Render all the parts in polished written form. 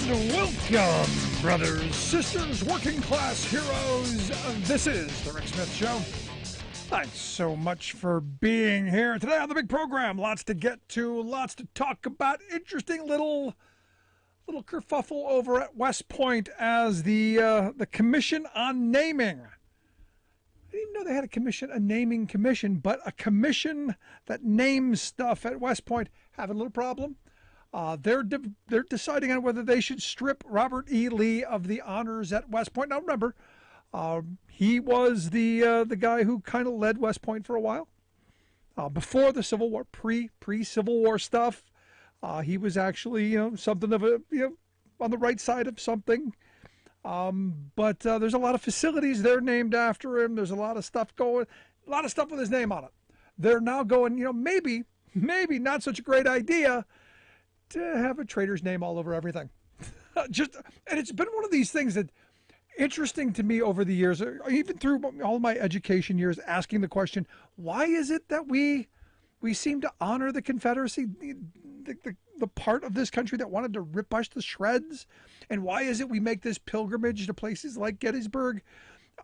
And welcome, brothers, sisters, working class heroes. This is The Rick Smith Show. Thanks so much for being here today on the big program. Lots to get to, lots to talk about. Interesting little kerfuffle over at West Point as the Commission on Naming. I didn't even know they had a naming commission, but a commission that names stuff at West Point having a little problem. They're deciding on whether they should strip Robert E. Lee of the honors at West Point. Now remember, he was the guy who kind of led West Point for a while before the Civil War, pre-Civil War stuff. He was actually something of a on the right side of something. But there's a lot of facilities there named after him. There's a lot of stuff with his name on it. They're now going, maybe not such a great idea to have a traitor's name all over everything. And it's been one of these things that interesting to me over the years, even through all my education years, asking the question, why is it that we seem to honor the Confederacy, the part of this country that wanted to rip us to shreds? And why is it we make this pilgrimage to places like Gettysburg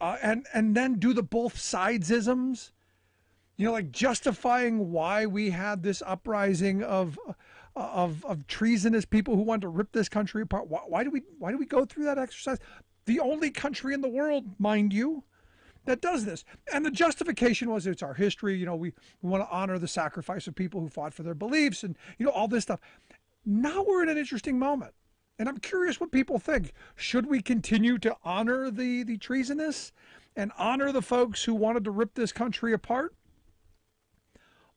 and then do the both sides-isms? Like justifying why we had this uprising of treasonous people who wanted to rip this country apart. Why do we go through that exercise? The only country in the world, mind you, that does this. And the justification was it's our history. We want to honor the sacrifice of people who fought for their beliefs and, all this stuff. Now we're in an interesting moment. And I'm curious what people think. Should we continue to honor the treasonous and honor the folks who wanted to rip this country apart?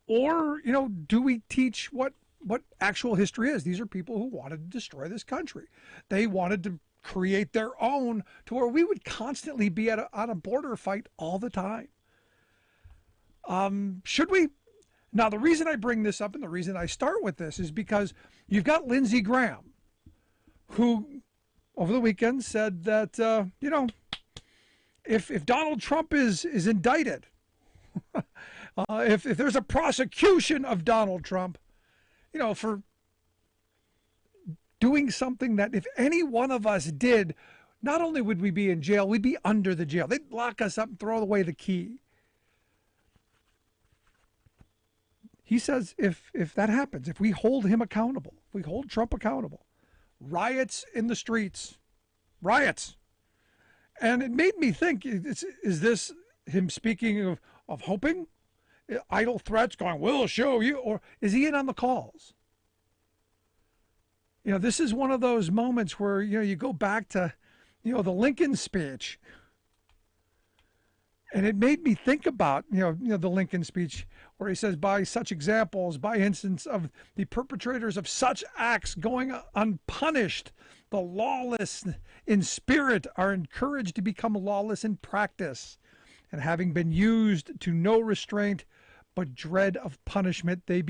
Or, do we teach what actual history is? These are people who wanted to destroy this country. They wanted to create their own to where we would constantly be on a border fight all the time. Should we? Now, the reason I bring this up and the reason I start with this is because you've got Lindsey Graham, who over the weekend said that, if Donald Trump is indicted, if there's a prosecution of Donald Trump, for doing something that if any one of us did, not only would we be in jail, we'd be under the jail. They'd lock us up and throw away the key. He says if that happens, if we hold him accountable, if we hold Trump accountable, riots in the streets, riots. And it made me think, is this him speaking of hoping? Idle threats going, we'll show you, or is he in on the calls? This is one of those moments where, you go back to, the Lincoln speech. And it made me think about, the Lincoln speech where he says, by such examples, by instance of the perpetrators of such acts going unpunished, the lawless in spirit are encouraged to become lawless in practice. And having been used to no restraint but dread of punishment, they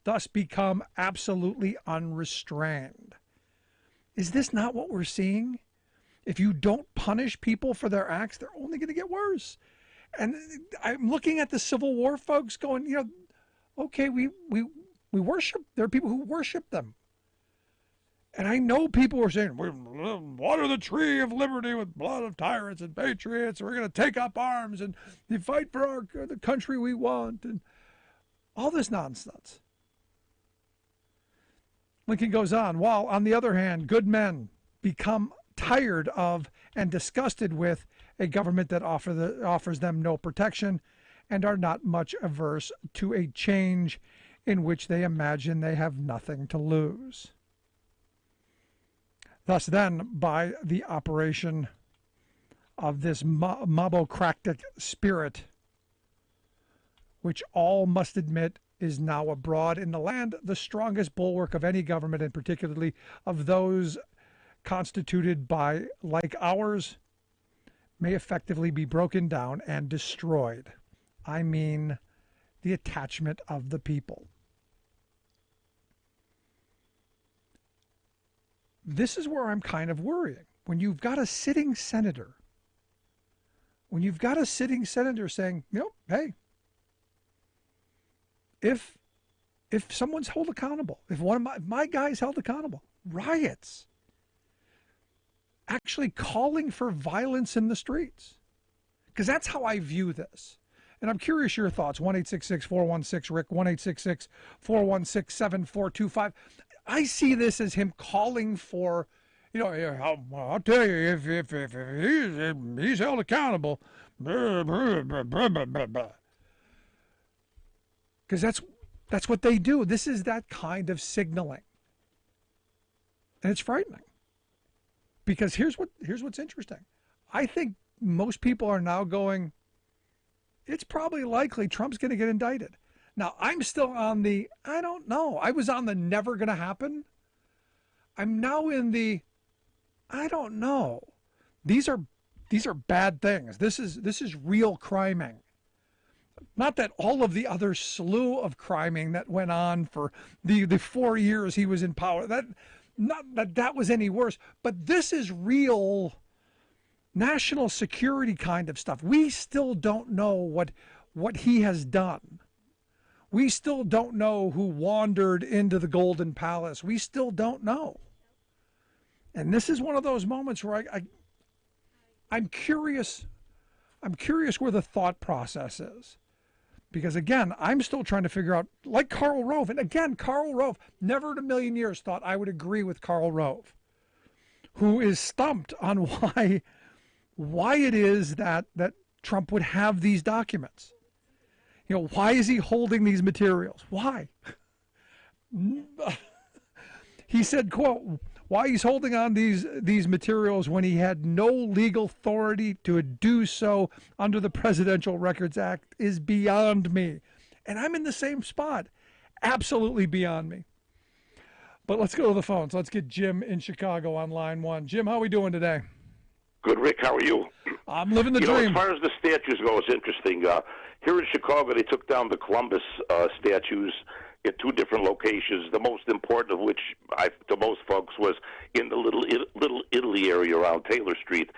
thus become absolutely unrestrained. Is this not what we're seeing? If you don't punish people for their acts, they're only going to get worse. And I'm looking at the Civil War folks going, okay, we worship. There are people who worship them. And I know people are saying, we water the tree of liberty with blood of tyrants and patriots. We're going to take up arms and fight for the country we want. And all this nonsense. Lincoln goes on, while on the other hand, good men become tired of and disgusted with a government that offers them no protection and are not much averse to a change in which they imagine they have nothing to lose. Thus then, by the operation of this mobocratic spirit, which all must admit is now abroad in the land, the strongest bulwark of any government, and particularly of those constituted by like ours, may effectively be broken down and destroyed. I mean, the attachment of the people. This is where I'm kind of worrying. When you've got a sitting senator, saying, hey, if someone's held accountable, if one of my guys held accountable, riots, actually calling for violence in the streets. Because that's how I view this. And I'm curious your thoughts. 1-866-416-RICK, 1-866-416-7425. I see this as him calling for, I'll tell you, if he's held accountable, because that's what they do. This is that kind of signaling. And it's frightening. Because here's what's interesting. I think most people are now going, it's probably likely Trump's going to get indicted. Now, I'm still on the, I don't know. I was on the never going to happen. I'm now in the, I don't know. These are bad things. This is real criming. Not that all of the other slew of criming that went on for the 4 years he was in power, not that was any worse, but this is real national security kind of stuff. We still don't know what he has done. We still don't know who wandered into the Golden Palace. We still don't know. And this is one of those moments where I'm curious. I'm curious where the thought process is. Because again, I'm still trying to figure out, like Karl Rove, and again, Karl Rove, never in a million years thought I would agree with Karl Rove, who is stumped on why it is that Trump would have these documents. Why is he holding these materials? Why? He said, quote, why he's holding on these materials when he had no legal authority to do so under the Presidential Records Act is beyond me. And I'm in the same spot. Absolutely beyond me. But let's go to the phones. Let's get Jim in Chicago on line one. Jim, how are we doing today? Good, Rick. How are you? I'm living the dream. As far as the statues go, it's interesting. Here in Chicago, they took down the Columbus statues at two different locations. The most important of which, to most folks, was in the Little Italy area around Taylor Street.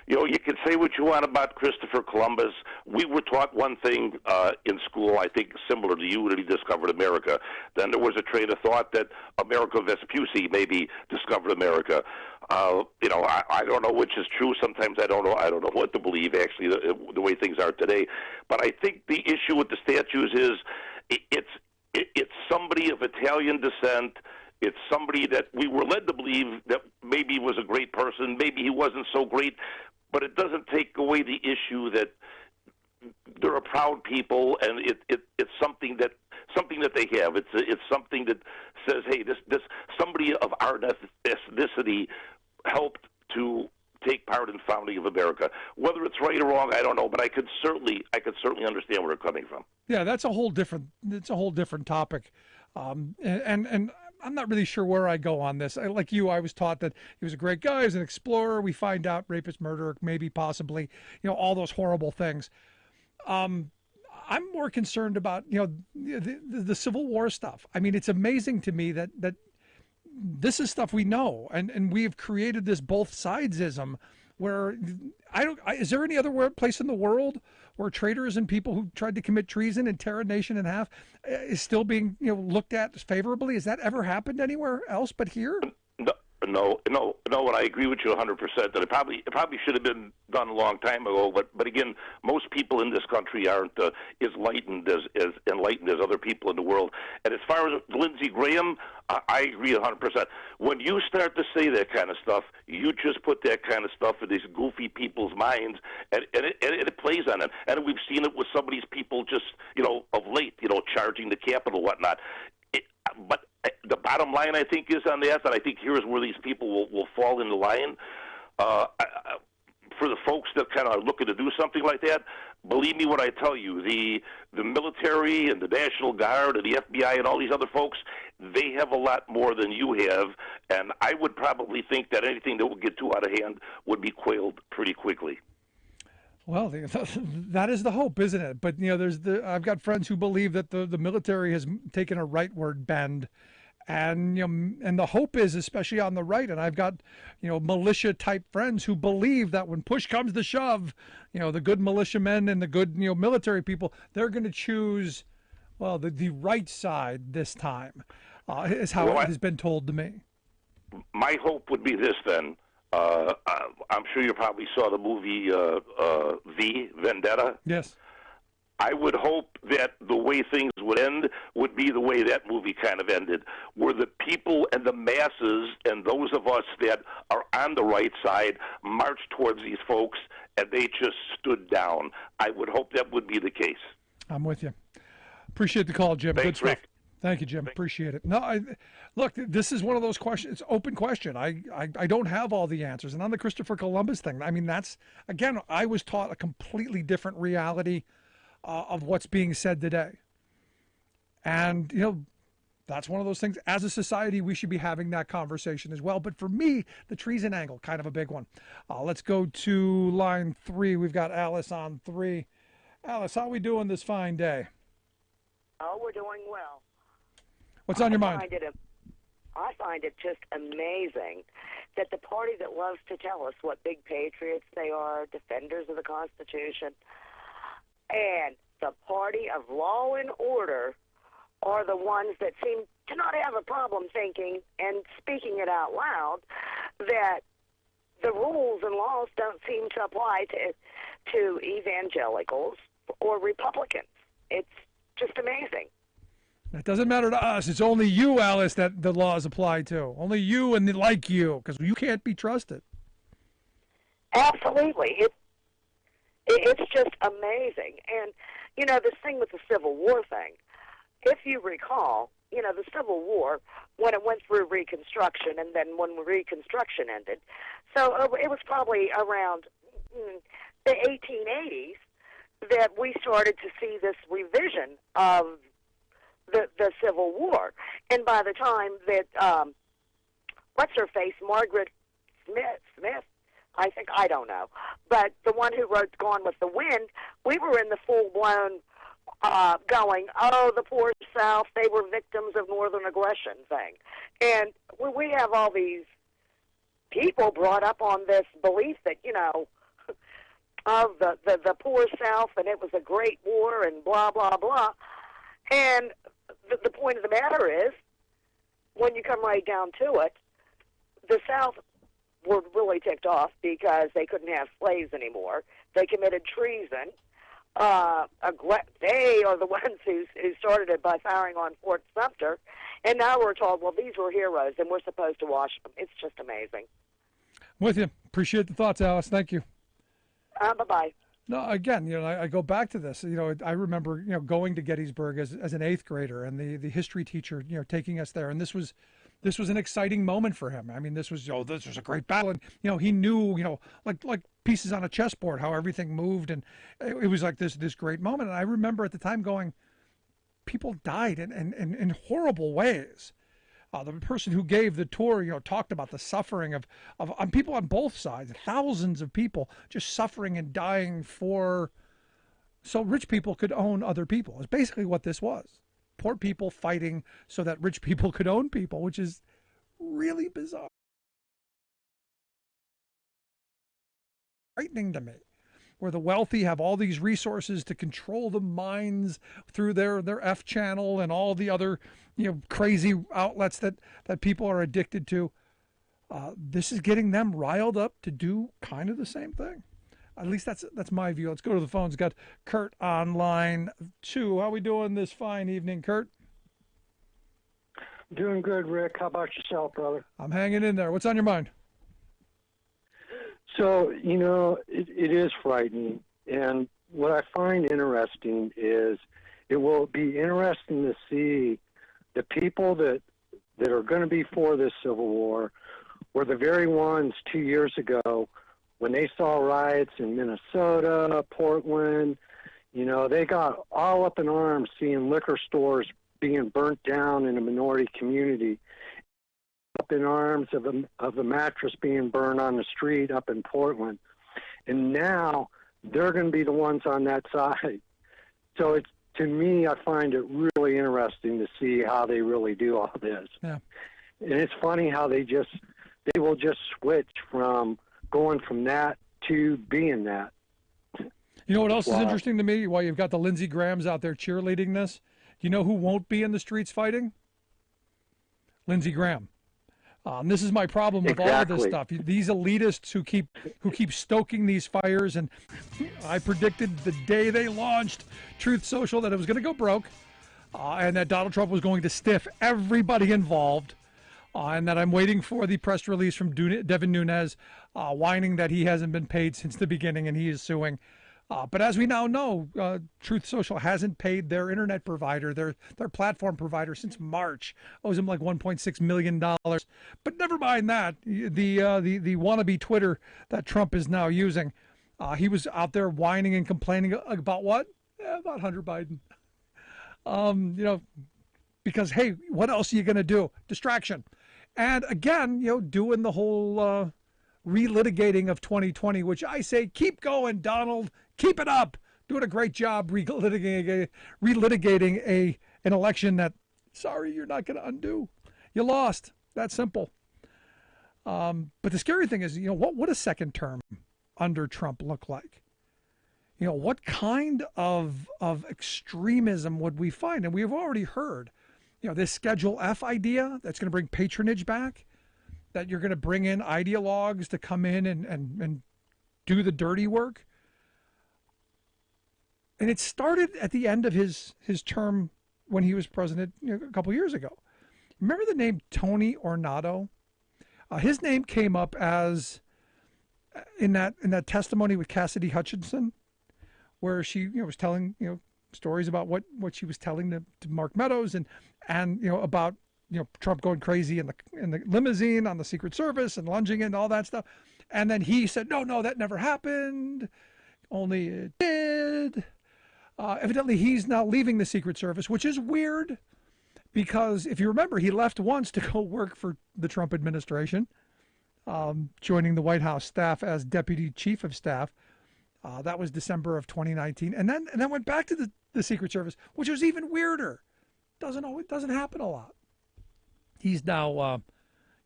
You can say what you want about Christopher Columbus. We were taught one thing in school, I think similar to you, that he discovered America. Then there was a train of thought that Amerigo Vespucci maybe discovered America. I don't know which is true. Sometimes I don't know what to believe, actually, the way things are today. But I think the issue with the statues is it's somebody of Italian descent. It's somebody that we were led to believe that maybe was a great person, maybe he wasn't so great, but it doesn't take away the issue that they're a proud people, and it's something that they have. It's something that says, hey, this somebody of our ethnicity helped to take part in the founding of America. Whether it's right or wrong, I don't know, but I could certainly understand where they're coming from. Yeah, it's a whole different topic, and I'm not really sure where I go on this. Like you, I was taught that he was a great guy, he was an explorer. We find out rapist, murderer, maybe, possibly, all those horrible things. I'm more concerned about, the Civil War stuff. I mean, it's amazing to me that this is stuff we know, and we have created this both sidesism where is there any other place in the world where traitors and people who tried to commit treason and tear a nation in half is still being looked at favorably? Has that ever happened anywhere else but here? No, and I agree with you 100%. That it probably should have been done a long time ago. But again, most people in this country aren't as enlightened as other people in the world. And as far as Lindsey Graham, I agree 100%. When you start to say that kind of stuff, you just put that kind of stuff in these goofy people's minds, and it plays on them. And we've seen it with some of these people just of late, charging the Capitol, whatnot. But the bottom line, I think, is on that, and I think here's where these people will fall into line. For the folks that kind of are looking to do something like that, believe me when I tell you, the military and the National Guard and the FBI and all these other folks, they have a lot more than you have, and I would probably think that anything that would get too out of hand would be quailed pretty quickly. Well, that is the hope, isn't it? But I've got friends who believe that the military has taken a rightward bend, and and the hope is, especially on the right, and I've got militia type friends who believe that when push comes to shove, the good militiamen and the good military people, they're going to choose the right side this time, is how it has been told to me. My hope would be this then. I'm sure you probably saw the movie V, Vendetta. Yes. I would hope that the way things would end would be the way that movie kind of ended, where the people and the masses and those of us that are on the right side marched towards these folks and they just stood down. I would hope that would be the case. I'm with you. Appreciate the call, Jim. Thanks, Good stuff. Rick. Thank you, Jim. Appreciate it. No, look, this is one of those questions. It's an open question. I don't have all the answers. And on the Christopher Columbus thing, I mean, that's, again, I was taught a completely different reality of what's being said today. And, that's one of those things. As a society, we should be having that conversation as well. But for me, the treason angle, kind of a big one. Let's go to line 3. We've got Alice on 3. Alice, how are we doing this fine day? Oh, we're doing well. What's on your mind? I find it just amazing that the party that loves to tell us what big patriots they are, defenders of the Constitution, and the party of law and order are the ones that seem to not have a problem thinking and speaking it out loud that the rules and laws don't seem to apply to evangelicals or Republicans. It's just amazing. It doesn't matter to us. It's only you, Alice, that the laws apply to. Only you and like you, because you can't be trusted. Absolutely. It's just amazing. And, this thing with the Civil War thing, if you recall, the Civil War, when it went through Reconstruction and then when Reconstruction ended, so it was probably around the 1880s that we started to see this revision of the Civil War. And by the time that, what's-her-face, Margaret Smith, I don't know, but the one who wrote Gone with the Wind, we were in the full-blown going, oh, the poor South, they were victims of Northern aggression thing. And we have all these people brought up on this belief that, of the poor South, and it was a great war, and blah, blah, blah. And the point of the matter is, when you come right down to it, the South were really ticked off because they couldn't have slaves anymore. They committed treason. They are the ones who started it by firing on Fort Sumter. And now we're told, well, these were heroes, and we're supposed to watch them. It's just amazing. With you. Appreciate the thoughts, Alice. Thank you. Bye-bye. No, again, I go back to this. I remember, going to Gettysburg as an 8th grader, and the history teacher, taking us there. And this was an exciting moment for him. I mean, this was a great battle. And, he knew, like pieces on a chessboard, how everything moved. And it was like this great moment. And I remember at the time going, people died in horrible ways. The person who gave the tour, talked about the suffering of people on both sides, thousands of people just suffering and dying so rich people could own other people. It's basically what this was. Poor people fighting so that rich people could own people, which is really bizarre. Frightening to me, where the wealthy have all these resources to control the minds through their F channel and all the other crazy outlets that people are addicted to. This is getting them riled up to do kind of the same thing. At least that's my view. Let's go to the phones. Got Kurt on line 2. How we doing this fine evening, Kurt? Doing good, Rick. How about yourself, brother? I'm hanging in there. What's on your mind? So, it is frightening. And what I find interesting is it will be interesting to see the people that are going to be for this Civil War were the very ones 2 years ago when they saw riots in Minnesota, Portland. They got all up in arms seeing liquor stores being burnt down in a minority community, up in arms of the mattress being burned on the street up in Portland. And now they're going to be the ones on that side. So to me, I find it really interesting to see how they really do all this. Yeah. And it's funny how they will just switch from going from that to being that. You know what else is interesting to me? While you've got the Lindsey Grahams out there cheerleading this, you know who won't be in the streets fighting? Lindsey Graham. This is my problem with all of this Exactly. stuff. These elitists who keep stoking these fires, and I predicted the day they launched Truth Social that it was going to go broke, and that Donald Trump was going to stiff everybody involved, and that I'm waiting for the press release from Devin Nunes whining that he hasn't been paid since the beginning and he is suing. But as we now know, Truth Social hasn't paid their internet provider, their platform provider, since March. Owes them like $1.6 million. But never mind that. The wannabe Twitter that Trump is now using, he was out there whining and complaining about what? About Hunter Biden. Because, hey, what else are you going to do? Distraction. And again, doing the whole relitigating of 2020, which I say, keep going, Donald. Keep it up. Doing a great job relitigating an election that, sorry, you're not going to undo. You lost. That's simple. But the scary thing is, what would a second term under Trump look like? What kind of extremism would we find? And we have already heard, this Schedule F idea that's going to bring patronage back, that you're going to bring in ideologues to come in and do the dirty work. And it started at the end of his term when he was president a couple years ago. Remember the name Tony Ornato? His name came up as in that testimony with Cassidy Hutchinson, where she was telling stories about what she was telling to Mark Meadows and about Trump going crazy in the limousine on the Secret Service and lunging in, all that stuff. And then he said, no, that never happened. Only it did. Evidently, he's now leaving the Secret Service, which is weird because if you remember, he left once to go work for the Trump administration, joining the White House staff as Deputy Chief of Staff. That was December of 2019. And then went back to the Secret Service, which was even weirder. Doesn't happen a lot. He's now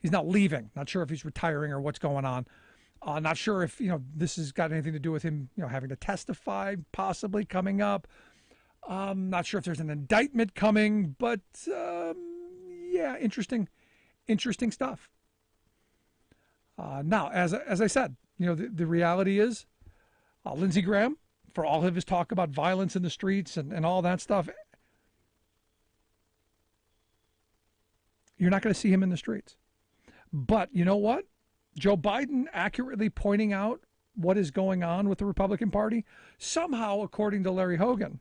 leaving. Not sure if he's retiring or what's going on. Not sure if this has got anything to do with him having to testify possibly coming up. Not sure if there's an indictment coming, but yeah, interesting stuff. Now, as I said, the reality is, Lindsey Graham, for all of his talk about violence in the streets and all that stuff, you're not going to see him in the streets. But you know what? Joe Biden accurately pointing out what is going on with the Republican Party, somehow, according to Larry Hogan,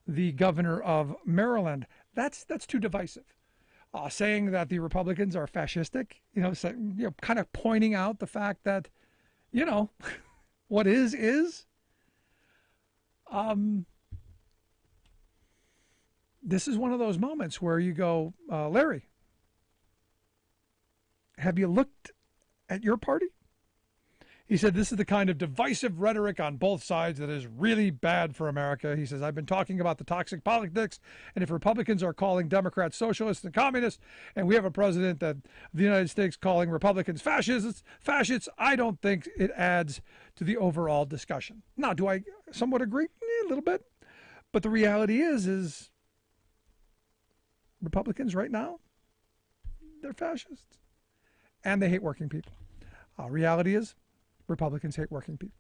the governor of Maryland, that's too divisive. Saying that the Republicans are fascistic, kind of pointing out the fact that, what is. This is one of those moments where you go, Larry, have you looked at your party? He said, this is the kind of divisive rhetoric on both sides that is really bad for America. He says, I've been talking about the toxic politics, and if Republicans are calling Democrats socialists and communists, and we have a president of the United States calling Republicans fascists, I don't think it adds to the overall discussion. Now, do I somewhat agree? A little bit. But the reality is Republicans right now, they're fascists. And they hate working people. Reality is, Republicans hate working people.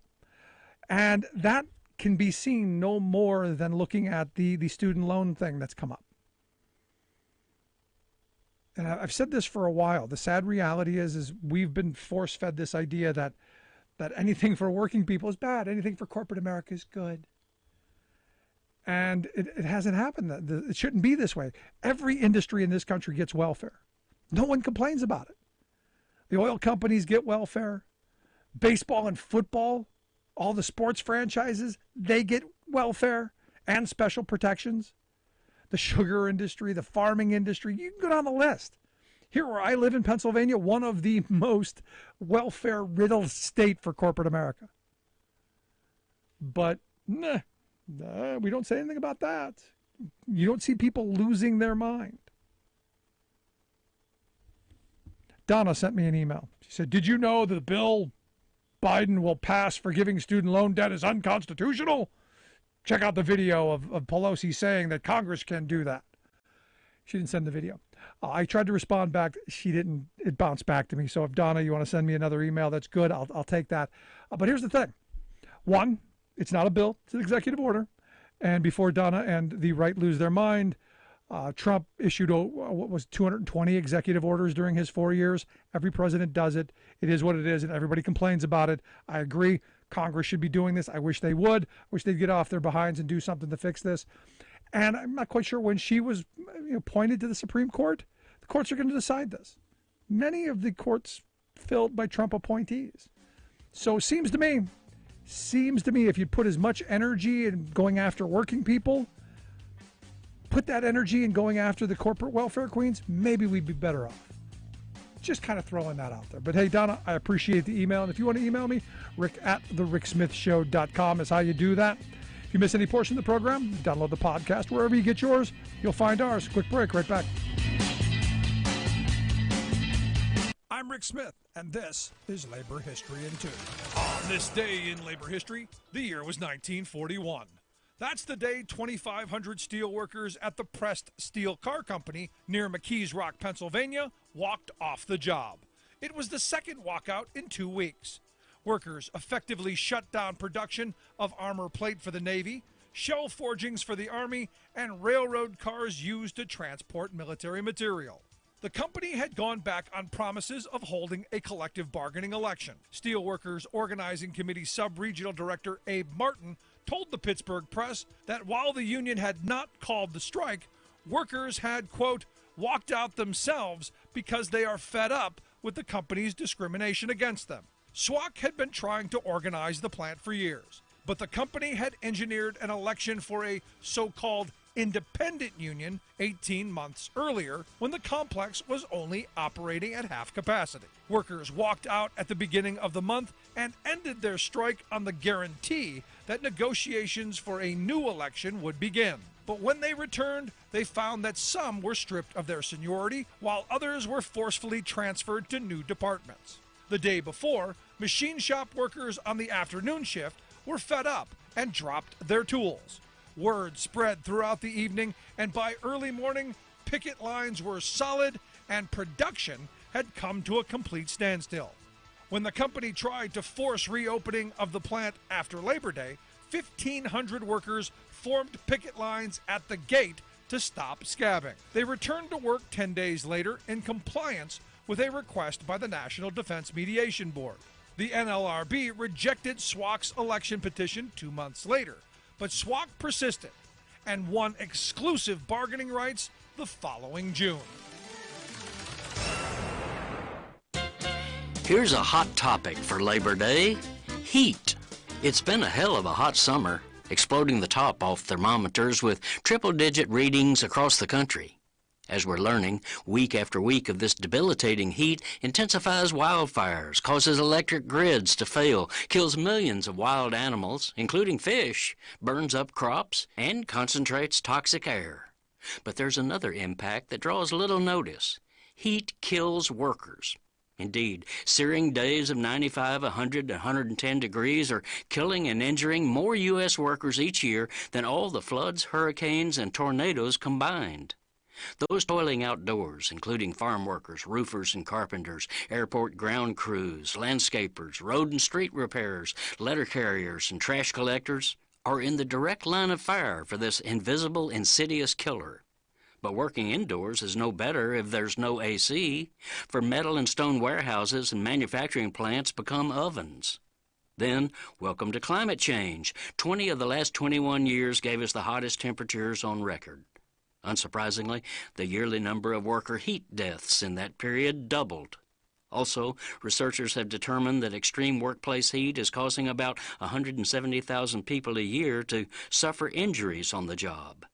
And that can be seen no more than looking at the student loan thing that's come up. And I've said this for a while. The sad reality is we've been force-fed this idea that anything for working people is bad. Anything for corporate America is good. And it hasn't happened. It shouldn't be this way. Every industry in this country gets welfare. No one complains about it. The oil companies get welfare. Baseball and football, all the sports franchises, they get welfare and special protections. The sugar industry, the farming industry, you can go down the list. Here where I live in Pennsylvania, one of the most welfare-riddled state for corporate America. But we don't say anything about that. You don't see people losing their mind. Donna sent me an email. She said, did you know that the bill Biden will pass forgiving student loan debt is unconstitutional? Check out the video of Pelosi saying that Congress can do that. She didn't send the video. I tried to respond back. She didn't. It bounced back to me. So if Donna, you want to send me another email, that's good. I'll take that. But here's the thing. One, it's not a bill. It's an executive order. And before Donna and the right lose their mind, Trump issued, 220 executive orders during his 4 years. Every president does it. It is what it is, and everybody complains about it. I agree. Congress should be doing this. I wish they would. I wish they'd get off their behinds and do something to fix this. And I'm not quite sure when she was appointed to the Supreme Court, the courts are going to decide this. Many of the courts filled by Trump appointees. So it seems to me if you put as much energy in going after working people, put that energy in going after the corporate welfare queens, maybe we'd be better off. Just kind of throwing that out there. But hey, Donna, I appreciate the email. And if you want to email me, rick@thericksmithshow.com is how you do that. If you miss any portion of the program, download the podcast. Wherever you get yours, you'll find ours. Quick break, right back. I'm Rick Smith, and this is Labor History in 2. On this day in labor history, the year was 1941. That's the day 2,500 steelworkers at the Pressed Steel Car Company near McKees Rock, Pennsylvania, walked off the job. It was the second walkout in 2 weeks. Workers effectively shut down production of armor plate for the Navy, shell forgings for the Army, and railroad cars used to transport military material. The company had gone back on promises of holding a collective bargaining election. Steelworkers Organizing Committee Sub-Regional Director Abe Martin told the Pittsburgh Press that while the union had not called the strike, workers had, quote, walked out themselves because they are fed up with the company's discrimination against them. SWAC had been trying to organize the plant for years, but the company had engineered an election for a so-called independent union 18 months earlier when the complex was only operating at half capacity. Workers walked out at the beginning of the month and ended their strike on the guarantee that negotiations for a new election would begin. But when they returned, they found that some were stripped of their seniority while others were forcefully transferred to new departments. The day before, machine shop workers on the afternoon shift were fed up and dropped their tools. Word spread throughout the evening, and by early morning, picket lines were solid and production had come to a complete standstill. When the company tried to force reopening of the plant after Labor Day, 1,500 workers formed picket lines at the gate to stop scabbing. They returned to work 10 days later in compliance with a request by the National Defense Mediation Board. The NLRB rejected SWAC's election petition 2 months later, but SWAC persisted and won exclusive bargaining rights the following June. Here's a hot topic for Labor Day: heat. It's been a hell of a hot summer, exploding the top off thermometers with triple-digit readings across the country. As we're learning, week after week of this debilitating heat intensifies wildfires, causes electric grids to fail, kills millions of wild animals, including fish, burns up crops, and concentrates toxic air. But there's another impact that draws little notice. Heat kills workers. Indeed, searing days of 95, 100, 110 degrees are killing and injuring more U.S. workers each year than all the floods, hurricanes, and tornadoes combined. Those toiling outdoors, including farm workers, roofers and carpenters, airport ground crews, landscapers, road and street repairers, letter carriers, and trash collectors, are in the direct line of fire for this invisible, insidious killer. But working indoors is no better if there's no AC, for metal and stone warehouses and manufacturing plants become ovens. Then, welcome to climate change. 20 of the last 21 years gave us the hottest temperatures on record. Unsurprisingly, the yearly number of worker heat deaths in that period doubled. Also, researchers have determined that extreme workplace heat is causing about 170,000 people a year to suffer injuries on the job.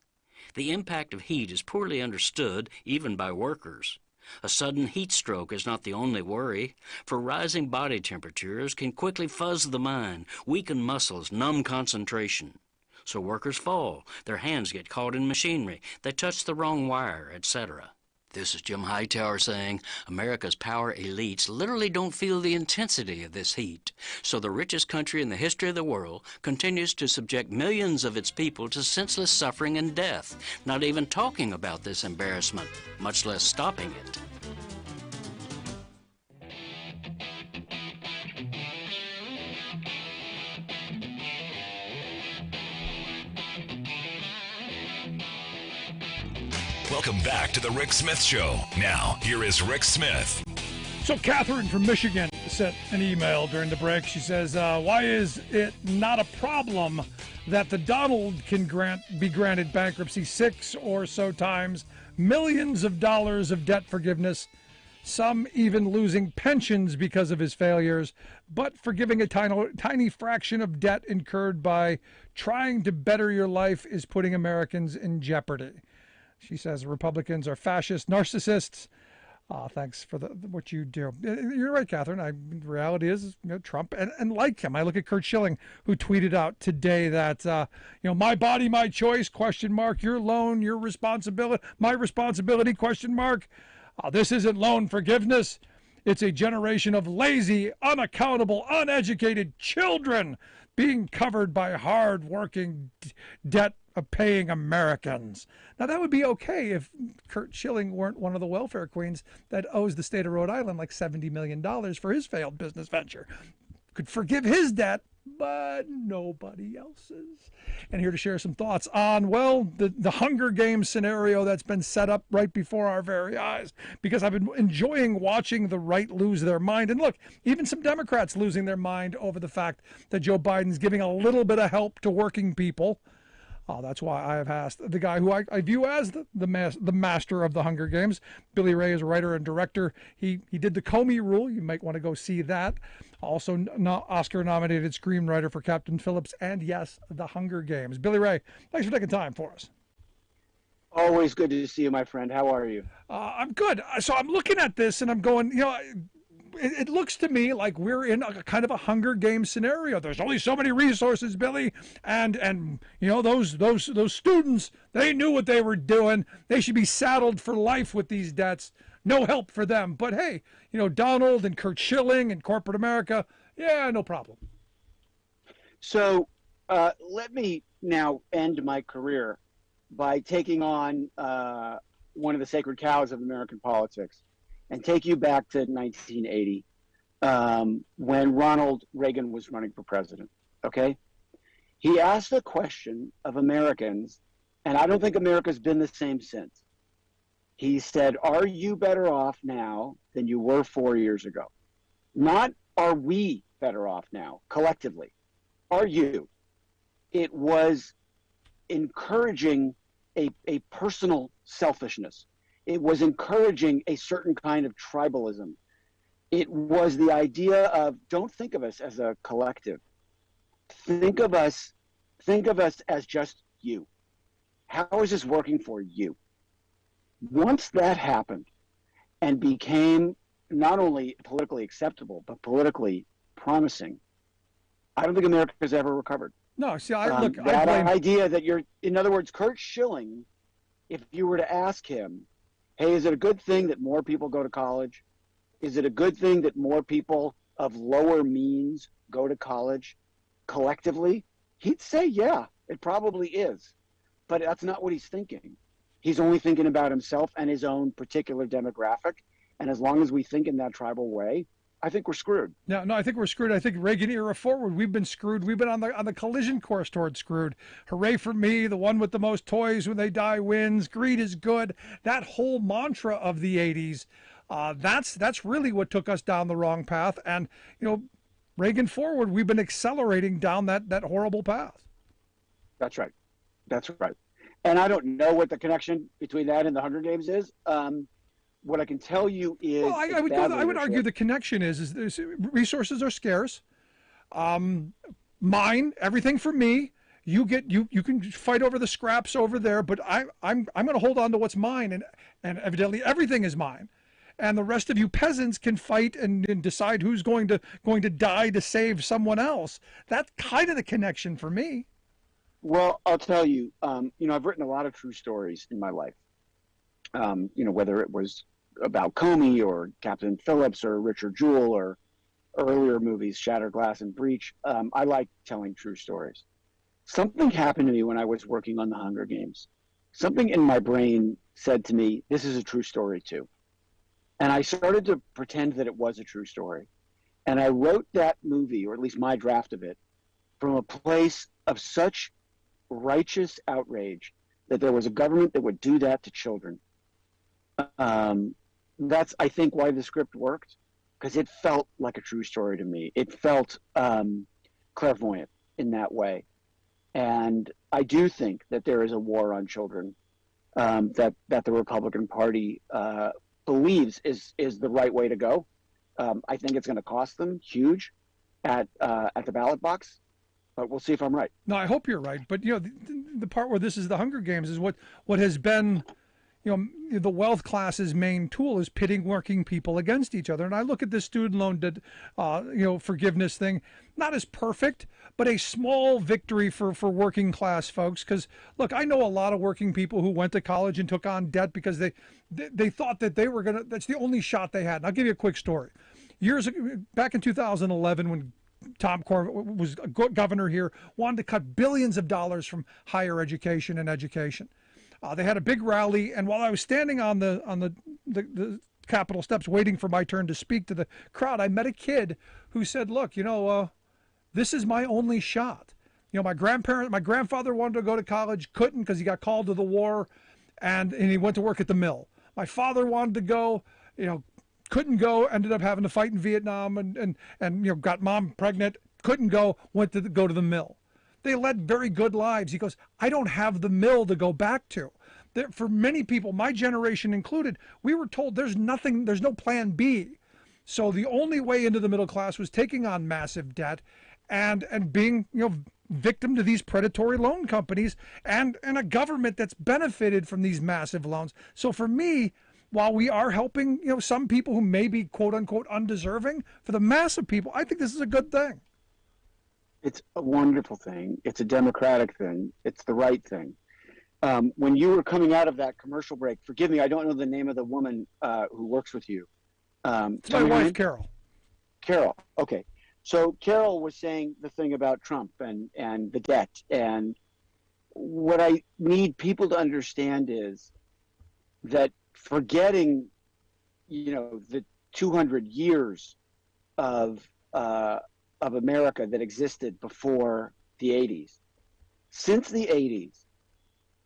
The impact of heat is poorly understood, even by workers. A sudden heat stroke is not the only worry, for rising body temperatures can quickly fuzz the mind, weaken muscles, numb concentration. So workers fall, their hands get caught in machinery, they touch the wrong wire, etc. This is Jim Hightower saying America's power elites literally don't feel the intensity of this heat. So the richest country in the history of the world continues to subject millions of its people to senseless suffering and death, not even talking about this embarrassment, much less stopping it. Welcome back to the Rick Smith Show. Now, here is Rick Smith. So Catherine from Michigan sent an email during the break. She says, why is it not a problem that the Donald can be granted bankruptcy 6 or so times, millions of dollars of debt forgiveness, some even losing pensions because of his failures, but forgiving a tiny fraction of debt incurred by trying to better your life is putting Americans in jeopardy. She says Republicans are fascist narcissists. Thanks for what you do. You're right, Catherine. The reality is, Trump, and like him, I look at Kurt Schilling, who tweeted out today that, my body, my choice, ? Your loan, your responsibility, my responsibility, ? This isn't loan forgiveness. It's a generation of lazy, unaccountable, uneducated children being covered by hard-working, debt-paying Americans. Now, that would be okay if Kurt Schilling weren't one of the welfare queens that owes the state of Rhode Island like $70 million for his failed business venture. Could forgive his debt, but nobody else's. And here to share some thoughts on, the Hunger Games scenario that's been set up right before our very eyes, because I've been enjoying watching the right lose their mind. And look, even some Democrats losing their mind over the fact that Joe Biden's giving a little bit of help to working people. That's why I have asked the guy who I view as the master of the Hunger Games. Billy Ray is a writer and director. He did the Comey Rule. You might want to go see that. Also, Oscar-nominated screenwriter for Captain Phillips and, yes, the Hunger Games. Billy Ray, thanks for taking time for us. Always good to see you, my friend. How are you? I'm good. So I'm looking at this and I'm going, it looks to me like we're in a kind of a Hunger Games scenario. There's only so many resources, Billy, and those students, they knew what they were doing. They should be saddled for life with these debts. No help for them. But hey, Donald and Kurt Schilling and corporate America, yeah, no problem. So let me now end my career by taking on one of the sacred cows of American politics and take you back to 1980 when Ronald Reagan was running for president, okay? He asked a question of Americans, and I don't think America's been the same since. He said, are you better off now than you were 4 years ago? Not are we better off now, collectively. Are you? It was encouraging a personal selfishness. It was encouraging a certain kind of tribalism. It was the idea of, don't think of us as a collective. Think of us as just you. How is this working for you? Once that happened and became not only politically acceptable, but politically promising, I don't think America's ever recovered. No, see, that idea that in other words, Kurt Schilling, if you were to ask him, hey, is it a good thing that more people go to college? Is it a good thing that more people of lower means go to college collectively? He'd say, yeah, it probably is. But that's not what he's thinking. He's only thinking about himself and his own particular demographic. And as long as we think in that tribal way, I think we're screwed. No, I think we're screwed. I think Reagan era forward, we've been screwed. We've been on the collision course towards screwed. Hooray for me, the one with the most toys when they die wins. Greed is good. That whole mantra of the 80s, that's really what took us down the wrong path. And, Reagan forward, we've been accelerating down that horrible path. That's right. That's right. And I don't know what the connection between that and the Hunger Games is. What I can tell you is, well, I would argue the connection is resources are scarce. Mine, everything for me. You can fight over the scraps over there, but I'm going to hold on to what's mine, and evidently everything is mine. And the rest of you peasants can fight and decide who's going to die to save someone else. That's kind of the connection for me. Well, I'll tell you, I've written a lot of true stories in my life. whether it was about Comey or Captain Phillips or Richard Jewell or earlier movies, Shattered Glass and Breach. I like telling true stories. Something happened to me when I was working on the Hunger Games. Something in my brain said to me, this is a true story too. And I started to pretend that it was a true story. And I wrote that movie, or at least my draft of it, from a place of such righteous outrage that there was a government that would do that to children. That's, I think, why the script worked, because it felt like a true story to me. It felt clairvoyant in that way. And I do think that there is a war on children that the Republican Party believes is the right way to go. I think it's going to cost them huge at the ballot box, but we'll see if I'm right. No, I hope you're right. But the part where this is the Hunger Games is what has been, the wealth class's main tool is pitting working people against each other. And I look at this student loan forgiveness thing, not as perfect, but a small victory for working class folks. Because look, I know a lot of working people who went to college and took on debt because they thought that they were that's the only shot they had. And I'll give you a quick story. Back in 2011, when Tom Corbett was governor here, wanted to cut billions of dollars from higher education and education. They had a big rally, and while I was standing on the Capitol steps waiting for my turn to speak to the crowd, I met a kid who said, "Look, this is my only shot. My grandfather wanted to go to college, couldn't because he got called to the war, and he went to work at the mill. My father wanted to go, couldn't go, ended up having to fight in Vietnam, and got mom pregnant, couldn't go, went to go to the mill. They led very good lives." He goes, "I don't have the mill to go back to." For many people, my generation included, we were told there's no plan B. So the only way into the middle class was taking on massive debt and being, victim to these predatory loan companies and a government that's benefited from these massive loans. So for me, while we are helping, some people who may be quote unquote undeserving, for the mass of people, I think this is a good thing. It's a wonderful thing. It's a democratic thing. It's the right thing. When you were coming out of that commercial break, forgive me, I don't know the name of the woman who works with you. It's my wife, Carol. Carol, okay. So Carol was saying the thing about Trump and the debt. And what I need people to understand is that forgetting, the 200 years of America that existed before the 80s. Since the 80s,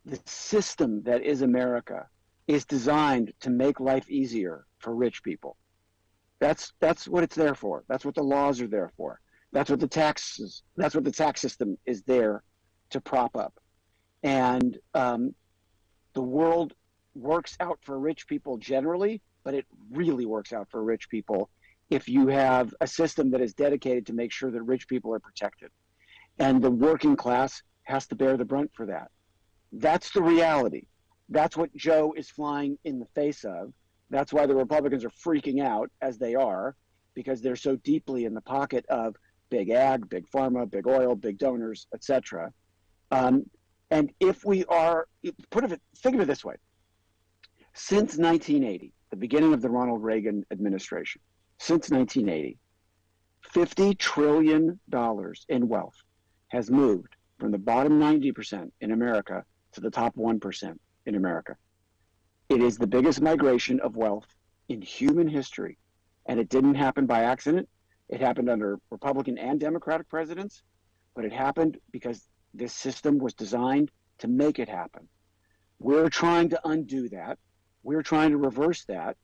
the system that is America is designed to make life easier for rich people. That's what it's there for. That's what the laws are there for. That's what the tax system is there to prop up. And the world works out for rich people generally, but it really works out for rich people if you have a system that is dedicated to make sure that rich people are protected. And the working class has to bear the brunt for that. That's the reality. That's what Joe is flying in the face of. That's why the Republicans are freaking out, as they are, because they're so deeply in the pocket of big ag, big pharma, big oil, big donors, etc. And if we are, think of it this way. Since 1980, the beginning of the Ronald Reagan administration, since 1980, $50 trillion in wealth has moved from the bottom 90% in America to the top 1% in America. It is the biggest migration of wealth in human history, and it didn't happen by accident. It happened under Republican and Democratic presidents, but it happened because this system was designed to make it happen. We're trying to undo that. We're trying to reverse that.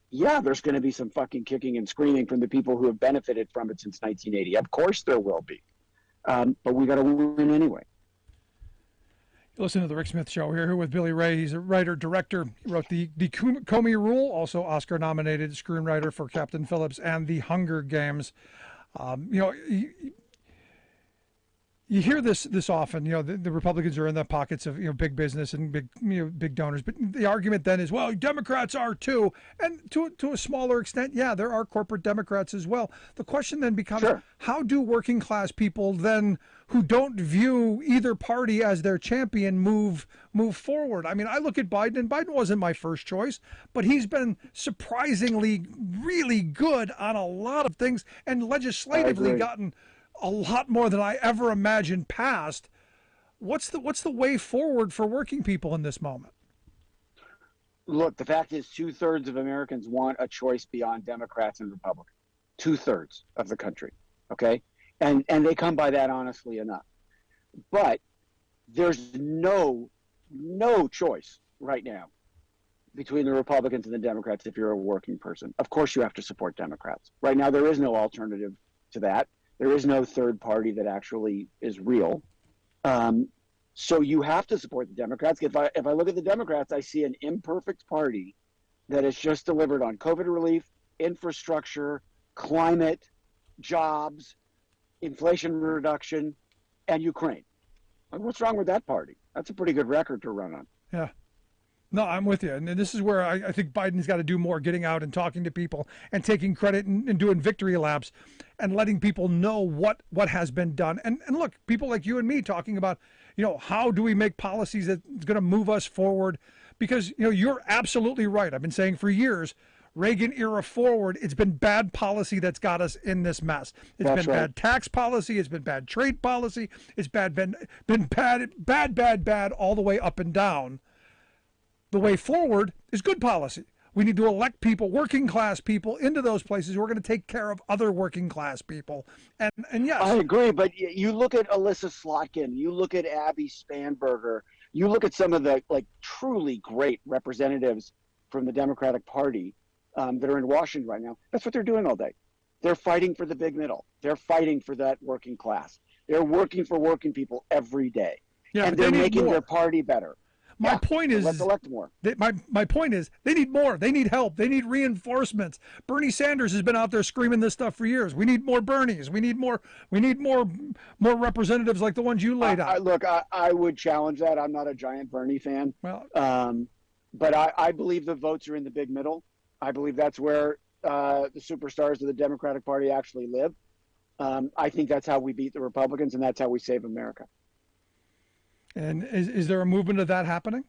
Yeah, there's going to be some fucking kicking and screaming from the people who have benefited from it since 1980. Of course there will be. But we got to win anyway. Listen to the Rick Smith Show here with Billy Ray. He's a writer, director. He wrote the Comey Rule, also Oscar-nominated screenwriter for Captain Phillips and The Hunger Games. You hear this often. The Republicans are in the pockets of big business and big donors. But the argument then is, well, Democrats are too, and to a smaller extent, yeah, there are corporate Democrats as well. The question then becomes, sure, how do working class people then, who don't view either party as their champion move forward. I mean, I look at Biden, and Biden wasn't my first choice, but he's been surprisingly really good on a lot of things, and legislatively gotten a lot more than I ever imagined passed. What's the way forward for working people in this moment? Look, the fact is 2/3 of Americans want a choice beyond Democrats and Republicans. 2/3 of the country. Okay. And they come by that honestly enough. But there's no choice right now between the Republicans and the Democrats if you're a working person. Of course you have to support Democrats. Right now there is no alternative to that. There is no third party that actually is real. So you have to support the Democrats. If I look at the Democrats, I see an imperfect party that has just delivered on COVID relief, infrastructure, climate, jobs, inflation reduction, and Ukraine. Like, what's wrong with that party? That's a pretty good record to run on. Yeah. No, I'm with you. And this is where I think Biden's got to do more, getting out and talking to people and taking credit and doing victory laps and letting people know what has been done. And look, people like you and me talking about, how do we make policies that's going to move us forward? Because, you're absolutely right. I've been saying for years, Reagan era forward, it's been bad policy that's got us in this mess. It's been bad tax policy. It's been bad trade policy. It's been bad all the way up and down. The way forward is good policy. We need to elect people, working class people, into those places who are going to take care of other working class people. And yes, I agree. But you look at Alyssa Slotkin, you look at Abby Spanberger, you look at some of the truly great representatives from the Democratic Party that are in Washington right now. That's what they're doing all day. They're fighting for the big middle. They're fighting for that working class. They're working for working people every day, and they're making their party better. My point is, let's elect more. My point is, they need more. They need help. They need reinforcements. Bernie Sanders has been out there screaming this stuff for years. We need more Bernies. We need more representatives like the ones you laid out. Look, I would challenge that. I'm not a giant Bernie fan. Well, but I believe the votes are in the big middle. I believe that's where the superstars of the Democratic Party actually live. I think that's how we beat the Republicans, and that's how we save America. And is there a movement of that happening?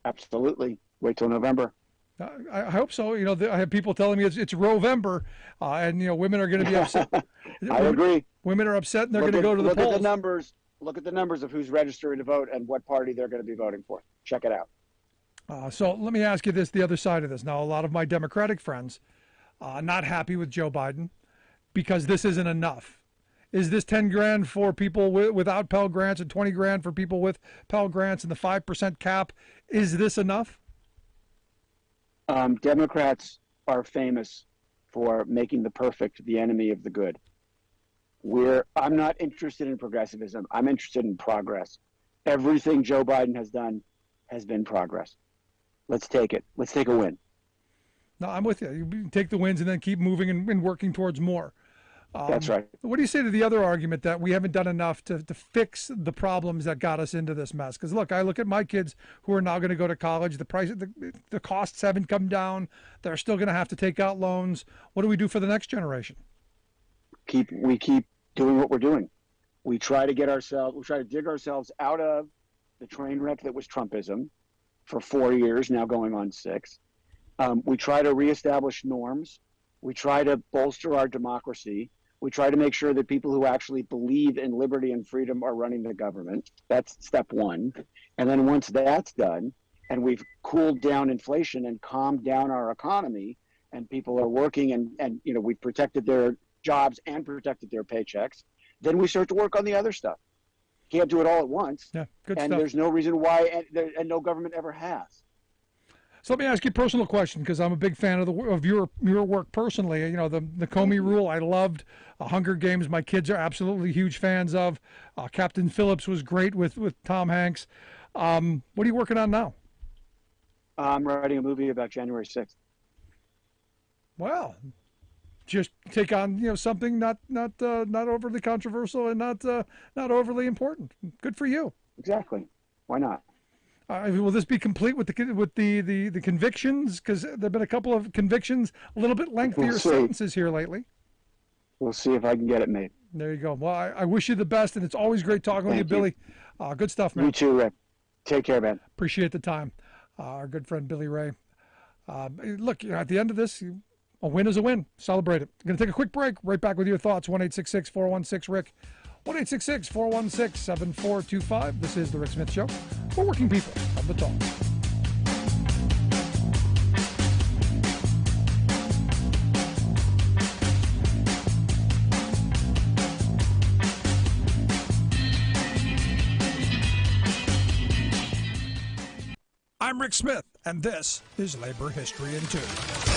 Absolutely. Wait till November. I hope so. I have people telling me it's Rovember, and women are going to be upset. I agree. Women are upset, and they're going to go to the polls. Look at the numbers. Look at the numbers of who's registering to vote and what party they're going to be voting for. Check it out. So let me ask you this: the other side of this. Now, a lot of my Democratic friends not happy with Joe Biden because this isn't enough. Is this 10 grand for people without Pell Grants and 20 grand for people with Pell Grants and the 5% cap? Is this enough? Democrats are famous for making the perfect the enemy of the good. I'm not interested in progressivism. I'm interested in progress. Everything Joe Biden has done has been progress. Let's take it. Let's take a win. No, I'm with you. You take the wins and then keep moving and working towards more. That's right. What do you say to the other argument that we haven't done enough to fix the problems that got us into this mess? Because look, I look at my kids who are now going to go to college. The costs haven't come down. They're still going to have to take out loans. What do we do for the next generation? We keep doing what we're doing. We try to dig ourselves out of the train wreck that was Trumpism for 4 years, now going on 6. We try to reestablish norms. We try to bolster our democracy. We try to make sure that people who actually believe in liberty and freedom are running the government. That's step one. And then once that's done, and we've cooled down inflation and calmed down our economy, and people are working and we've protected their jobs and protected their paychecks, then we start to work on the other stuff. Can't do it all at once. Yeah, good and stuff. There's no reason why, and no government ever has. So let me ask you a personal question, because I'm a big fan of your work personally. The Comey rule I loved. Hunger Games, my kids are absolutely huge fans of. Captain Phillips was great with Tom Hanks. What are you working on now? I'm writing a movie about January 6th. Well, just take on something not overly controversial and not overly important. Good for you. Exactly. Why not? Will this be complete with the convictions? Because there've been a couple of convictions, a little bit lengthier sentences here lately. We'll see if I can get it made. There you go. Well, I wish you the best, and it's always great talking with you, Billy. Good stuff, man. You too, Rick. Take care, man. Appreciate the time. Our good friend Billy Ray. Look, at the end of this, a win is a win. Celebrate it. Going to take a quick break. Right back with your thoughts. 1-866-416-RICK. 1-866-416-7425. This is The Rick Smith Show. For working people of the talk. I'm Rick Smith, and this is Labor History in 2.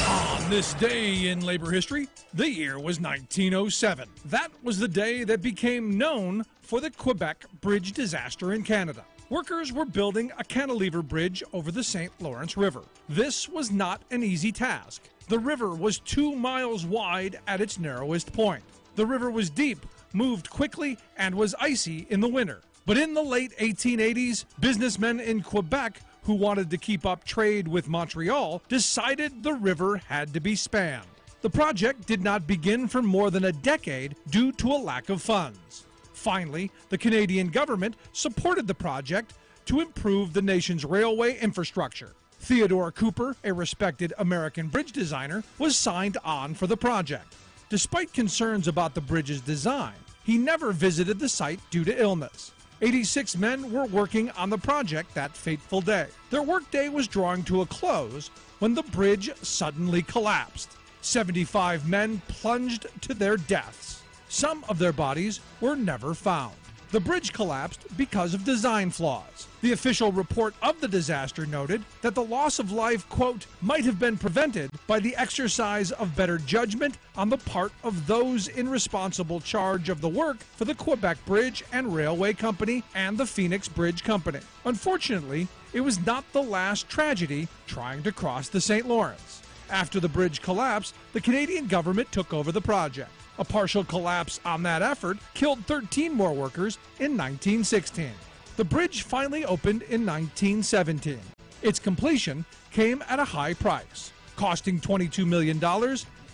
On this day in labor history, the year was 1907. That was the day that became known for the Quebec Bridge disaster in Canada. Workers were building a cantilever bridge over the St. Lawrence River. This was not an easy task. The river was 2 miles wide at its narrowest point. The river was deep, moved quickly, and was icy in the winter. But in the late 1880s, businessmen in Quebec who wanted to keep up trade with Montreal decided the river had to be spanned. The project did not begin for more than a decade due to a lack of funds. Finally, the Canadian government supported the project to improve the nation's railway infrastructure. Theodore Cooper, a respected American bridge designer, was signed on for the project. Despite concerns about the bridge's design, he never visited the site due to illness. 86 men were working on the project that fateful day. Their workday was drawing to a close when the bridge suddenly collapsed. 75 men plunged to their deaths. Some of their bodies were never found. The bridge collapsed because of design flaws. The official report of the disaster noted that the loss of life, quote, might have been prevented by the exercise of better judgment on the part of those in responsible charge of the work for the Quebec Bridge and Railway Company and the Phoenix Bridge Company. Unfortunately, it was not the last tragedy trying to cross the St. Lawrence. After the bridge collapsed, the Canadian government took over the project. A partial collapse on that effort killed 13 more workers in 1916. The bridge finally opened in 1917. Its completion came at a high price, costing $22 million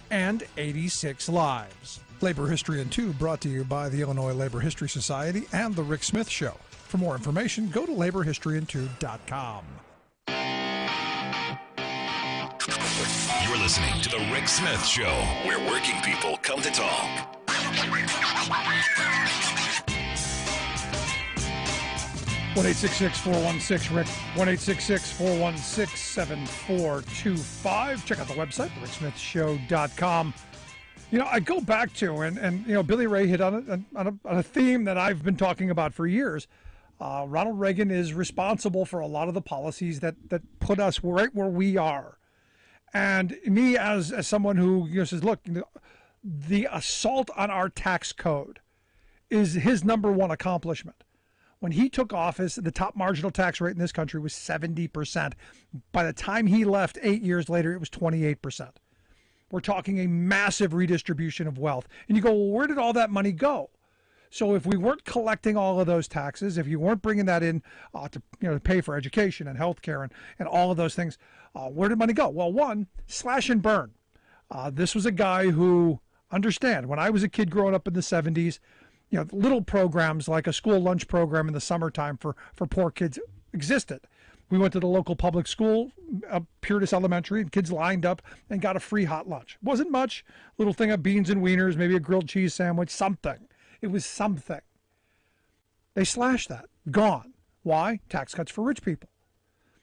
and 86 lives. Labor History in 2 brought to you by the Illinois Labor History Society and The Rick Smith Show. For more information, go to laborhistoryin2.com. You're listening to The Rick Smith Show, where working people come to talk. 1-866-416-RICK, 1-866-416-7425. Check out the website, thericksmithshow.com. I go back to, and Billy Ray hit on a theme that I've been talking about for years. Ronald Reagan is responsible for a lot of the policies that put us right where we are. And me, as someone who says, look, the assault on our tax code is his number one accomplishment. When he took office, the top marginal tax rate in this country was 70%. By the time he left 8 years later, it was 28%. We're talking a massive redistribution of wealth. And you go, well, where did all that money go? So if we weren't collecting all of those taxes, if you weren't bringing that in to pay for education and health care and all of those things, where did money go? Well, one, slash and burn. This was a guy who, understand, when I was a kid growing up in the 70s, little programs like a school lunch program in the summertime for poor kids existed. We went to the local public school, Purtis Elementary, and kids lined up and got a free hot lunch. It wasn't much, little thing of beans and wieners, maybe a grilled cheese sandwich, something. It was something. They slashed that. Gone. Why? Tax cuts for rich people.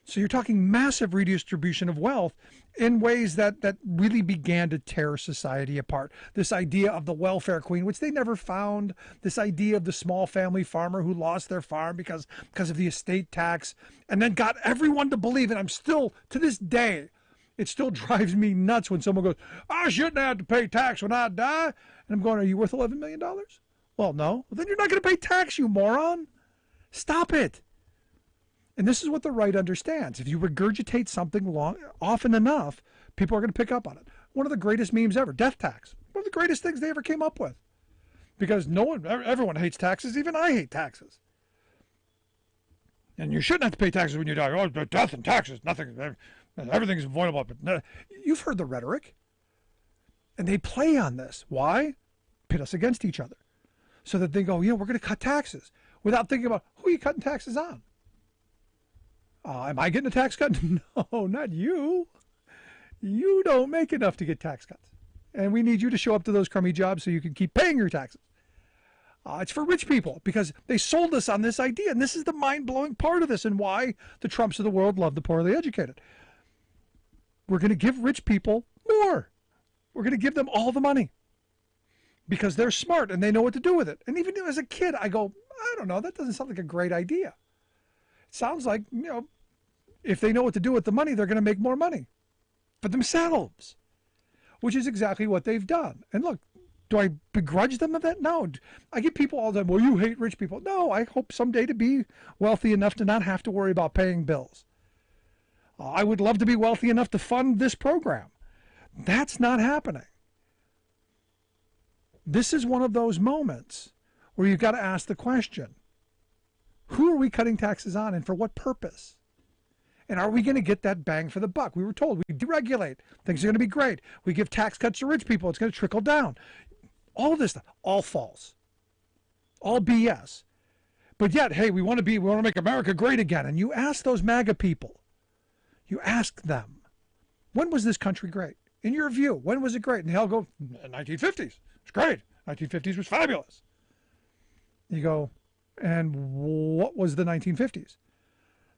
So you're talking massive redistribution of wealth in ways that really began to tear society apart. This idea of the welfare queen, which they never found, this idea of the small family farmer who lost their farm because of the estate tax, and then got everyone to believe, and I'm still, to this day, it still drives me nuts when someone goes, I shouldn't have to pay tax when I die. And I'm going, are you worth $11 million? Well, no. Well, then you're not going to pay tax, you moron. Stop it. And this is what the right understands. If you regurgitate something often enough, people are going to pick up on it. One of the greatest memes ever, death tax. One of the greatest things they ever came up with. Because everyone hates taxes. Even I hate taxes. And you shouldn't have to pay taxes when you die. Oh, death and taxes, nothing, everything's avoidable. But no, you've heard the rhetoric. And they play on this. Why? Pit us against each other. so that they go, we're going to cut taxes without thinking about who are you cutting taxes on. Am I getting a tax cut? No, not you. You don't make enough to get tax cuts. And we need you to show up to those crummy jobs so you can keep paying your taxes. It's for rich people because they sold us on this idea. And this is the mind-blowing part of this and why the Trumps of the world love the poorly educated. We're going to give rich people more. We're going to give them all the money because they're smart and they know what to do with it. And even as a kid, I go, I don't know, that doesn't sound like a great idea. It sounds like, if they know what to do with the money, they're going to make more money for themselves, which is exactly what they've done. And look, do I begrudge them of that? No. I get people all the time, well, you hate rich people. No, I hope someday to be wealthy enough to not have to worry about paying bills. I would love to be wealthy enough to fund this program. That's not happening. This is one of those moments where you've got to ask the question, who are we cutting taxes on and for what purpose? And are we going to get that bang for the buck? We were told we deregulate. Things are going to be great. We give tax cuts to rich people. It's going to trickle down. All of this stuff, all false. All BS. But yet, hey, we want to make America great again. And you ask those MAGA people, you ask them, when was this country great? In your view, when was it great? And they'll go, 1950s. It's great. 1950s was fabulous. You go, and what was the 1950s?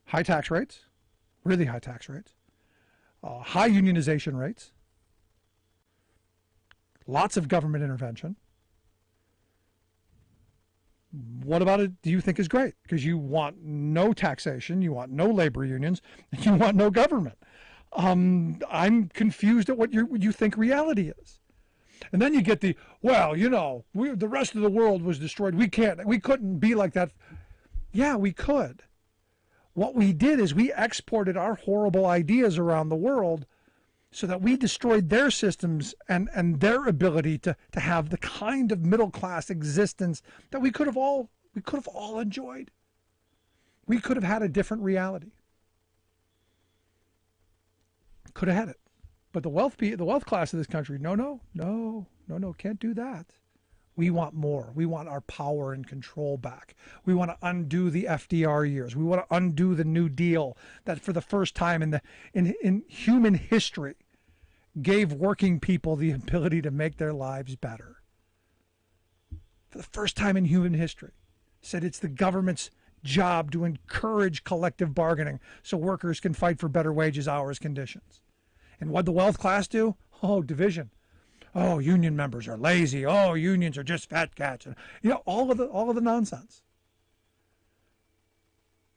High tax rates, really high tax rates, high unionization rates, lots of government intervention. What about it do you think is great? Because you want no taxation, you want no labor unions, and you want no government. I'm confused at what you think reality is. And then you get the, the rest of the world was destroyed. We couldn't be like that. Yeah, we could. What we did is we exported our horrible ideas around the world so that we destroyed their systems and their ability to have the kind of middle class existence that we could have all enjoyed. We could have had a different reality. Could have had it. But the wealth class of this country, no, can't do that. We want more. We want our power and control back. We want to undo the FDR years. We want to undo the New Deal that for the first time in human history gave working people the ability to make their lives better. For the first time in human history, said it's the government's job to encourage collective bargaining so workers can fight for better wages, hours, conditions. And what the wealth class do? Oh, division. Oh, union members are lazy. Oh, unions are just fat cats. And, all of the nonsense.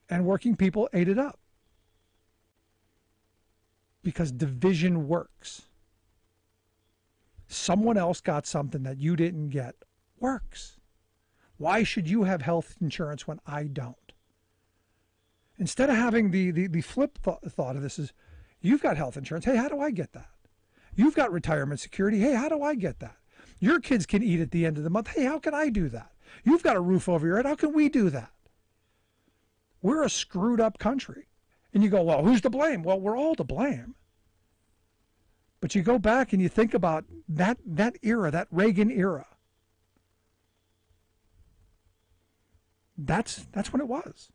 And working people ate it up. Because division works. Someone else got something that you didn't get. Works. Why should you have health insurance when I don't? Instead of having the flip thought of this is, you've got health insurance. Hey, how do I get that? You've got retirement security. Hey, how do I get that? Your kids can eat at the end of the month. Hey, how can I do that? You've got a roof over your head. How can we do that? We're a screwed up country. And you go, well, who's to blame? Well, we're all to blame. But you go back and you think about that era, that Reagan era. That's when it was.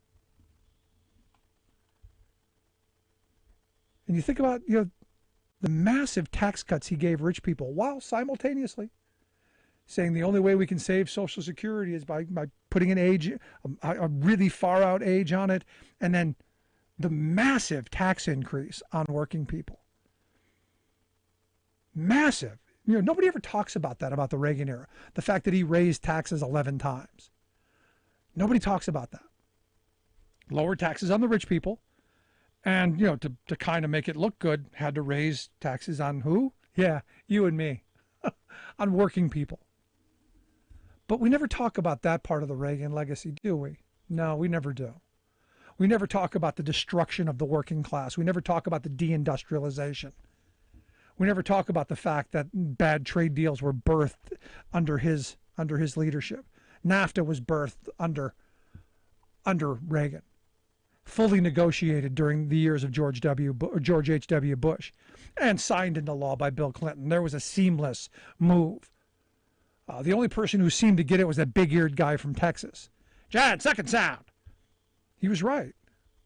And you think about, the massive tax cuts he gave rich people while simultaneously saying the only way we can save Social Security is by putting an age, a really far out age on it, and then the massive tax increase on working people. Massive. Nobody ever talks about that, about the Reagan era. The fact that he raised taxes 11 times. Nobody talks about that. Lower taxes on the rich people. And, to kind of make it look good, had to raise taxes on who? Yeah, you and me. On working people. But we never talk about that part of the Reagan legacy, do we? No, we never do. We never talk about the destruction of the working class. We never talk about the deindustrialization. We never talk about the fact that bad trade deals were birthed under his leadership. NAFTA was birthed under Reagan. Fully negotiated during the years of George H.W. Bush and signed into law by Bill Clinton. There was a seamless move The only person who seemed to get it was that big-eared guy from Texas. John, second sound. He was right.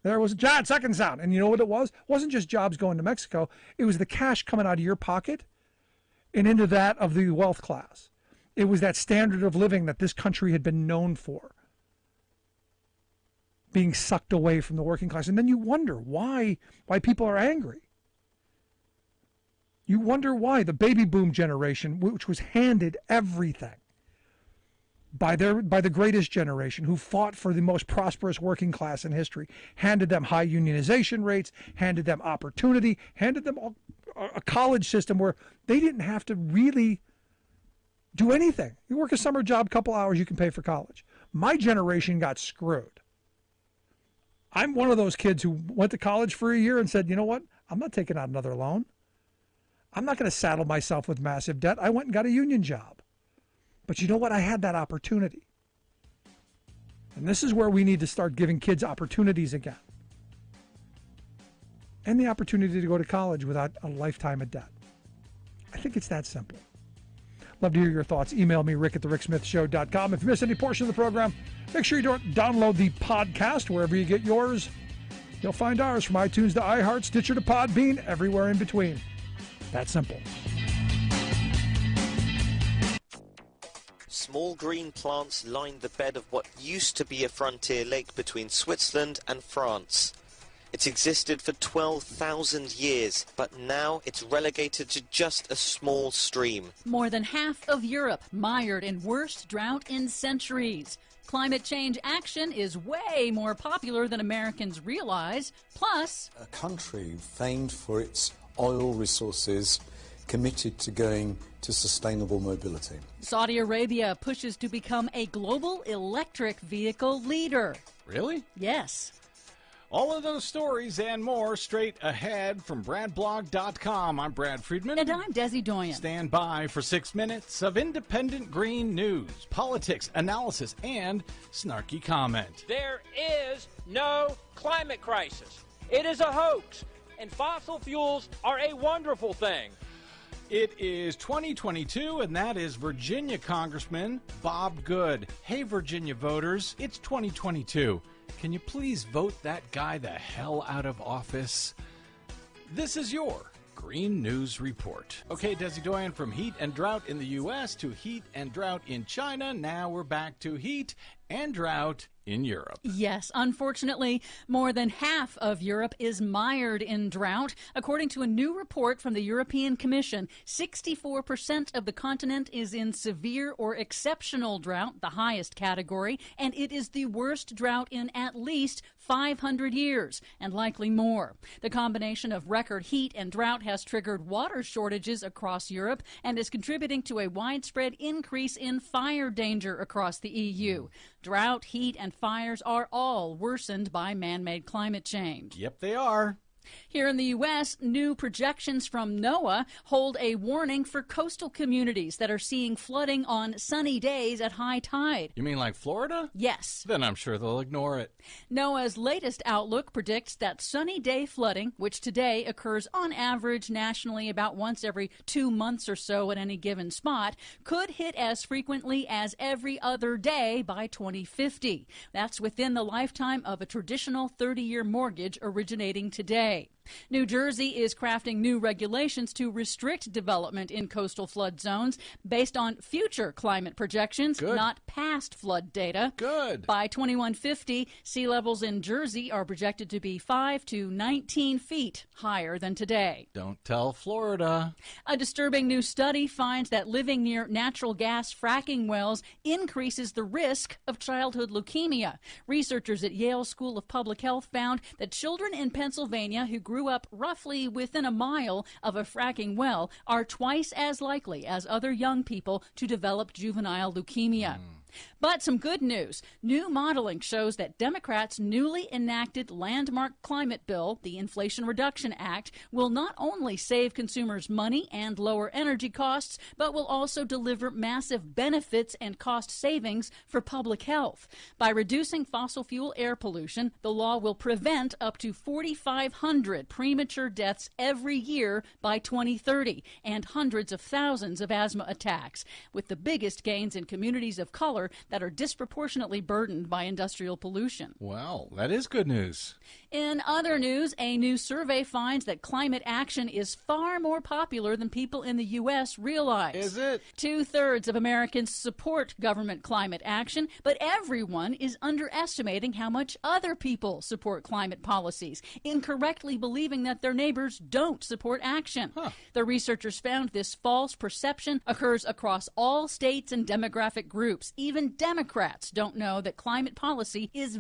There was John, second sound. And you know what it was? It wasn't just jobs going to Mexico. It was the cash coming out of your pocket and into that of the wealth class. It was that standard of living that this country had been known for, being sucked away from the working class. And then you wonder why people are angry. You wonder why the baby boom generation, which was handed everything by the greatest generation, who fought for the most prosperous working class in history, handed them high unionization rates, handed them opportunity, handed them a college system where they didn't have to really do anything. You work a summer job, couple hours, you can pay for college. My generation got screwed. I'm one of those kids who went to college for a year and said, you know what? I'm not taking out another loan. I'm not going to saddle myself with massive debt. I went and got a union job. But you know what? I had that opportunity. And this is where we need to start giving kids opportunities again. And the opportunity to go to college without a lifetime of debt. I think it's that simple. Love to hear your thoughts. Email me, rick@thericksmithshow.com. If you miss any portion of the program, make sure you don't download the podcast wherever you get yours. You'll find ours from iTunes to iHeart, Stitcher to Podbean, everywhere in between. That simple. Small green plants line the bed of what used to be a frontier lake between Switzerland and France. It's existed for 12,000 years, but now it's relegated to just a small stream. More than half of Europe mired in worst drought in centuries. Climate change action is way more popular than Americans realize. Plus, a country famed for its oil resources, committed to going to sustainable mobility. Saudi Arabia pushes to become a global electric vehicle leader. Really? Yes. All of those stories and more straight ahead from BradBlog.com. I'm Brad Friedman. And I'm Desi Doyen. Stand by for 6 minutes of independent green news, politics, analysis, and snarky comment. There is no climate crisis. It is a hoax. And fossil fuels are a wonderful thing. It is 2022, and that is Virginia Congressman Bob Good. Hey, Virginia voters, it's 2022. Can you please vote that guy the hell out of office? This is your Green News Report. Okay, Desi Doyen, from heat and drought in the U.S. to heat and drought in China. Now we're back to heat and drought in Europe. Yes, unfortunately, more than half of Europe is mired in drought. According to a new report from the European Commission, 64% of the continent is in severe or exceptional drought, the highest category, and it is the worst drought in at least 500 years, and likely more. The combination of record heat and drought has triggered water shortages across Europe and is contributing to a widespread increase in fire danger across the EU. Drought, heat, and fires are all worsened by man-made climate change. Yep, they are. Here in the U.S., new projections from NOAA hold a warning for coastal communities that are seeing flooding on sunny days at high tide. You mean like Florida? Yes. Then I'm sure they'll ignore it. NOAA's latest outlook predicts that sunny day flooding, which today occurs on average nationally about once every 2 months or so at any given spot, could hit as frequently as every other day by 2050. That's within the lifetime of a traditional 30-year mortgage originating today. New Jersey is crafting new regulations to restrict development in coastal flood zones based on future climate projections, not past flood data. Good. By 2150, sea levels in Jersey are projected to be 5 to 19 feet higher than today. Don't tell Florida. A disturbing new study finds that living near natural gas fracking wells increases the risk of childhood leukemia. Researchers at Yale School of Public Health found that children in Pennsylvania who grew up roughly within a mile of a fracking well are twice as likely as other young people to develop juvenile leukemia. But some good news. New modeling shows that Democrats' newly enacted landmark climate bill, the Inflation Reduction Act, will not only save consumers money and lower energy costs, but will also deliver massive benefits and cost savings for public health. By reducing fossil fuel air pollution, the law will prevent up to 4,500 premature deaths every year by 2030 and hundreds of thousands of asthma attacks, with the biggest gains in communities of color that are disproportionately burdened by industrial pollution. Well, that is good news. In other news, a new survey finds that climate action is far more popular than people in the U.S. realize. Is it? 2/3 of Americans support government climate action, but everyone is underestimating how much other people support climate policies, incorrectly believing that their neighbors don't support action. The researchers found this false perception occurs across all states and demographic groups. Even Democrats don't know that climate policy is